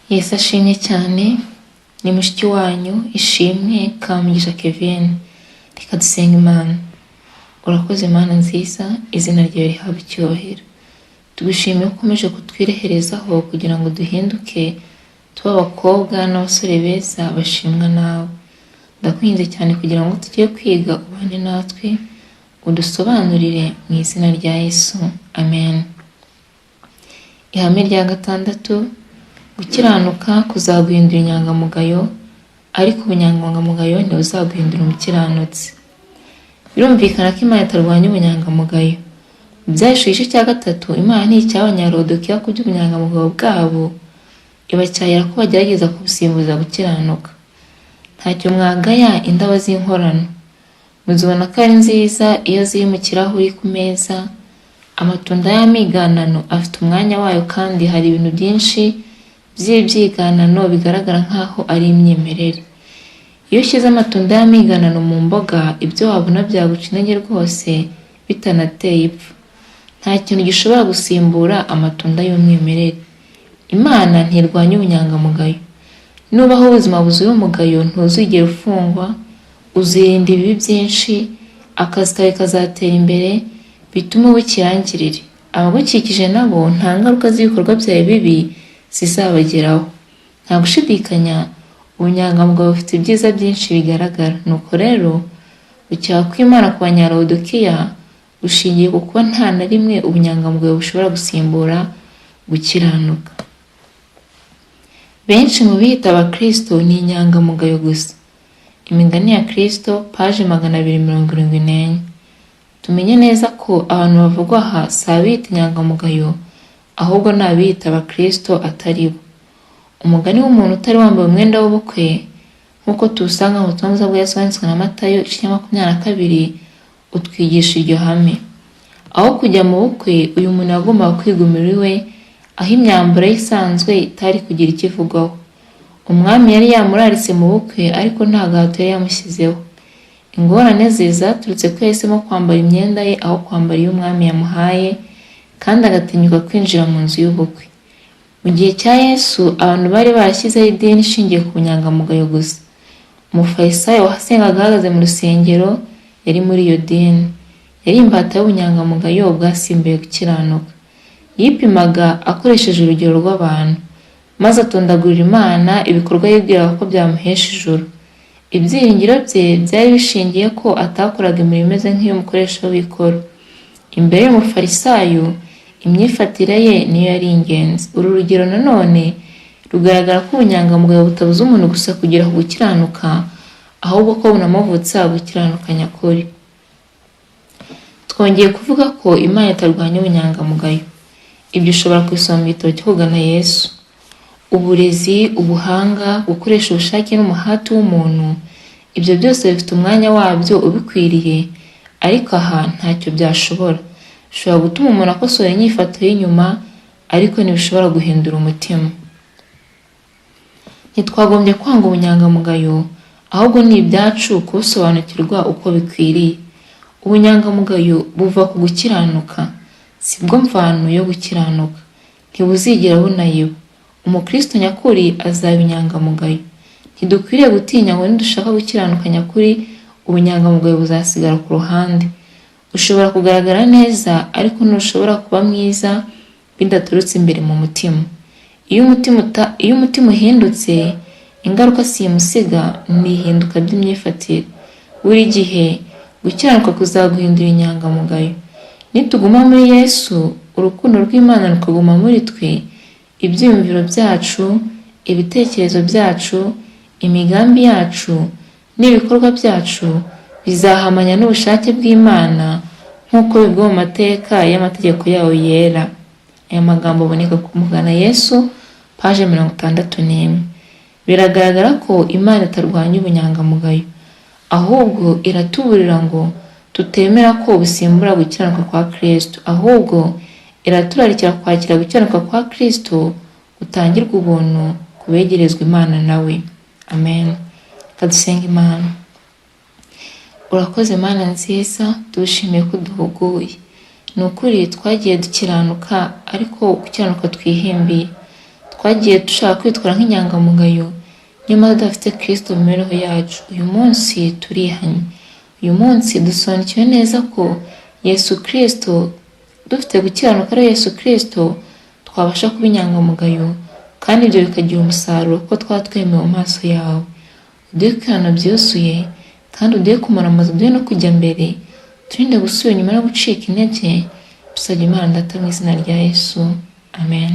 Yesu ashimwe cyane. Ni mushiki wanyu Ishimwe Kamugisha Kevin. Reka dusenga Imana. Urakoze Mana nziza, izina ryawe rihabwe icyubahiro. Tugushimiye ko ukomeje kutwireherezaho kugira ngo duhinduke tuba abakobwa n'abasore beza bashimwa nawe. Ndakwinze cyane kugira ngo tugiye kwiga ubane natwe, udusobanurire mu izina rya Yesu. Amen. Ihame rya gatandatu: gukiranuka kuzaguhindura inyangamugayo, ariko ubunyangamugayo ntibuzaguhindura umukiranutsi. Birumvikana ko Imana itarwanya ubunyangamugayo. Byahishwe igice cya gatatu, Imana nticyaha Abanyarodokiya ku by'ubunyangamugayo bwabo, ibacyahira ko bagerageza kubusimbuza gukiranuka. Ntacyo mwagaya indabo z'inkorano. Muzibona ko ari nziza iyo ziri mu kirahuri ku meza. Amatunda y'amiganano afite umwanya wayo, kandi hari ibintu byinshi by'ibyiganano bigaragara nk'aho ari imyemerere. Iyo ushyize amatunda y'amiganano mu mboga, ibyo wabona byaguca intege rwose bitanateye ipfa. Nta kintu gishobora gusimbura amatunda y'umwimerere. Imana ntirwanya ubunyangamugayo. Nubaho ubuzima buzira umugayo, ntuzigera ufungwa, uzirinda ibibi byinshi, akazi kawe kazatera imbere, bituma ubukirangirire. Abagukikije nabo nta ngaruka z'ibikorwa byawe bibi zizabageraho. Nta gushidikanya, ubunyangamugayo bufite ibyiza byinshi bigaragara. Nuko rero gucyaha kw'Imana ku Banyarodokiya gushingiye ku kuba nta na rimwe ubunyangamugayo bushobora gusimbura gukiranuka. Benshi mu biyita abakristo ni inyangamugayo gusa. Imigani ya Kristo, paji 274. Tumenye neza ko abantu bavugwa aha si abiyita inyangamugayo, ahubwo ni abiyita abakristo atari bo. Umugani w'umuntu utari wambaye umwenda w'ubukwe, nk'uko tuwusanga mu butumwa bwiza bwanditswe na Matayo 22, utwigisha iryo hame. Aho kujya mu bukwe, uyu muntu yagombaga kwigumira iwe, aho imyambaro ye isanzwe itari kugira ikivugwaho. Umwami yari yamuraritse mu bukwe, ariko nta gahato yari yamushyizeho. Ingorane ze zaturutse ko yahisemo kwambara imyenda ye aho kwambara iyo umwami yamuhaye, kandi agatinyuka kwinjira mu nzu y'ubukwe. Mu gihe cya Yesu, abantu bari barashyizeho idini ishingiye ku bunyangamugayo gusa. Umufarisayo wasengaga ahagaze mu rusengero yari muri iyo dini. Yari imbata y'ubunyangamugayo bwasimbuye gukiranuka. Yipimaga akoresheje urugero rw'abantu, maze atondagurira Imana ibikorwa yibwiraga ko byamuhesha ijuru. Ibyiringiro bye byari bishingiye ko atakoraga imirimo imeze nk'iy'umukoresha w'ikoro. Imbere y'umufarisayo, imyifatire ye niyo yari ingenzi. Uru rugero nanone rugaragara ko ubunyangamugayo butabuza umuntu gusa kugera ku gukiranuka, ahubwo ko bunamuvutsa gukiranuka nyakuri. Twongeye kuvuga ko Imana itarwanya ubunyangamugayo. Ibyo ushobora kubisoma mu gitabo cyo kugana Yesu. Uburezi, ubuhanga, gukoresha ubushake n'umuhati w'umuntu, ibyo byose bifite umwanya wabyo ubikwiriye, ariko aha ntacyo byashobora. Bishobora gutuma umuntu akosora inyifato y'inyuma, ariko ntibishobora guhindura umutima. Ntitwagombye kwanga ubunyangamugayo, ahubwo ni ibyacu kubusobanukirwa uko bikwiriye. Ubunyangamugayo buva ku gukiranuka, sibwo mvano yo gukiranuka. Ntibuzigera bunayiba. Umukristo nyakuri azaba inyangamugayo. Ntidukwiriye gutinya ngo nidushaka gukiranuka nyakuri, ubunyangamugayo buzasigara ku ruhande. Ushobora kugaragara neza, ariko ntushobora kuba mwiza bidaturutse imbere mu mutima. Iyo umutima uhindutse, ingaruka simusiga ni ihinduka ry'imyifatire. Buri gihe gukiranuka kuzaguhindura inyangamugayo. Nituguma muri Yesu, urukundo rw'Imana rukaguma muri twe, ibyiyumviro byacu, ibitekerezo byacu, imigambi yacu n'ibikorwa byacu bizahamanya n'ubushake bw'Imana, nk'uko bivugwa mu mateka y'amategeko yayo yera. Aya magambo aboneka ku Mugana Yesu, paje 61. Biragaragara ko Imana itarwanya ubunyangamugayo, ahubwo iratuburira ngo tutemera ko busimbura gukiranuka kwa Kristo, ahubwo iraturarikira kwakira gukiranuka kwa Kristo gutangirwa ubuntu kubegerezwa Imana nawe. Amen. Kadusenge Imana. Urakoze Mana nziza, tugushimiye ko duhuguye. Ni ukuri twagiye dukiranuka, ariko gukiranuka twihimbiye. Twagiye dushaka kwitwara nk'inyangamugayo, nyamara tudafite Kristo mu mibereho yacu. Uyu munsi turihanye. Uyu munsi dusobanukiwe neza ko Yesu Kristo, dufite gukiranuka ari Yesu Kristo, twabasha kuba inyangamugayo, kandi ibyo bikagira umusaruro ko twaba twemewe mu maso yawe. Uduhe kwihana byuzuye, kandi uduhe kumaramaza, uduhe no kujya mbere, turinde gusubira inyuma no gucika intege. Dusabye Imana Data mu izina rya Yesu. Amen.